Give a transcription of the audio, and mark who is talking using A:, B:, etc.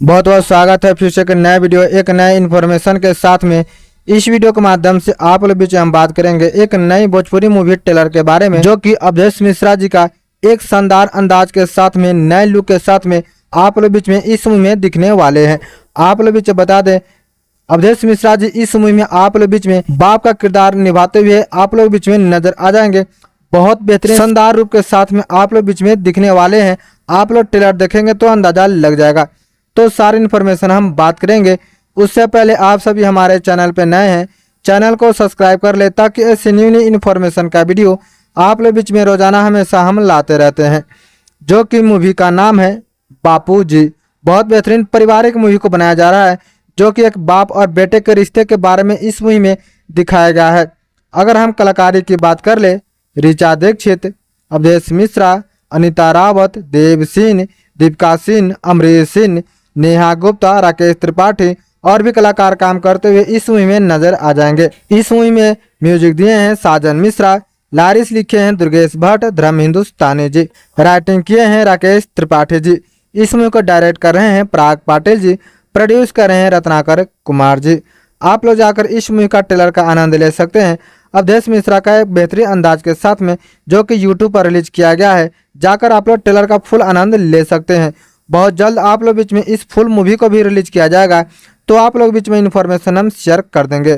A: बहुत बहुत स्वागत है फिर से एक नया वीडियो एक नए इन्फॉर्मेशन के साथ में। इस वीडियो के माध्यम से आप लोग बीच में हम बात करेंगे एक नई भोजपुरी मूवी ट्रेलर के बारे में, जो कि अवधेश मिश्रा जी का एक शानदार अंदाज के साथ में नए लुक के साथ में आप लोग बीच में इस मूवी में दिखने वाले हैं। आप लोग बीच में बता दें, अवधेश मिश्रा जी इस मूवी में आप लोग बीच में बाप का किरदार निभाते हुए आप लोग बीच में नजर आ जाएंगे। बहुत बेहतरीन शानदार रूप के साथ में आप लोग बीच में दिखने वाले हैं। आप लोग ट्रेलर देखेंगे तो अंदाजा लग जाएगा। तो सारी इन्फॉर्मेशन हम बात करेंगे। उससे पहले आप सभी हमारे चैनल पे नए हैं, चैनल को सब्सक्राइब कर ले ताकि ऐसी न्यू इन्फॉर्मेशन का वीडियो आप लोग बीच में रोजाना हमेशा हम लाते रहते हैं। जो कि मूवी का नाम है बापूजी। बहुत बेहतरीन पारिवारिक मूवी को बनाया जा रहा है, जो कि एक बाप और बेटे के रिश्ते के बारे में इस मूवी में दिखाया गया है। अगर हम कलाकारी की बात कर ले, ऋचा दीक्षित, अवधेश मिश्रा, अनीता रावत, देव सिंह, दीपिका सिंह, अमरीश सिंह, नेहा गुप्ता, राकेश त्रिपाठी और भी कलाकार काम करते हुए इस मूवी में नजर आ जाएंगे। इस मूवी में म्यूजिक दिए हैं साजन मिश्रा, लारिस लिखे हैं दुर्गेश भट्ट, धर्म हिंदुस्तानी जी, राइटिंग किए हैं राकेश त्रिपाठी जी। इस मूवी को डायरेक्ट कर रहे हैं पराग पाटिल जी, प्रोड्यूस कर रहे हैं रत्नाकर कुमार जी। आप लोग जाकर इस मूवी का ट्रेलर का आनंद ले सकते हैं। अवधेश मिश्रा का एक बेहतरीन अंदाज के साथ में, जो कि यूट्यूब पर रिलीज किया गया है। जाकर आप लोग ट्रेलर का फुल आनंद ले सकते हैं। बहुत जल्द आप लोग बीच में इस फुल मूवी को भी रिलीज किया जाएगा, तो आप लोग बीच में इन्फॉर्मेशन हम शेयर कर देंगे।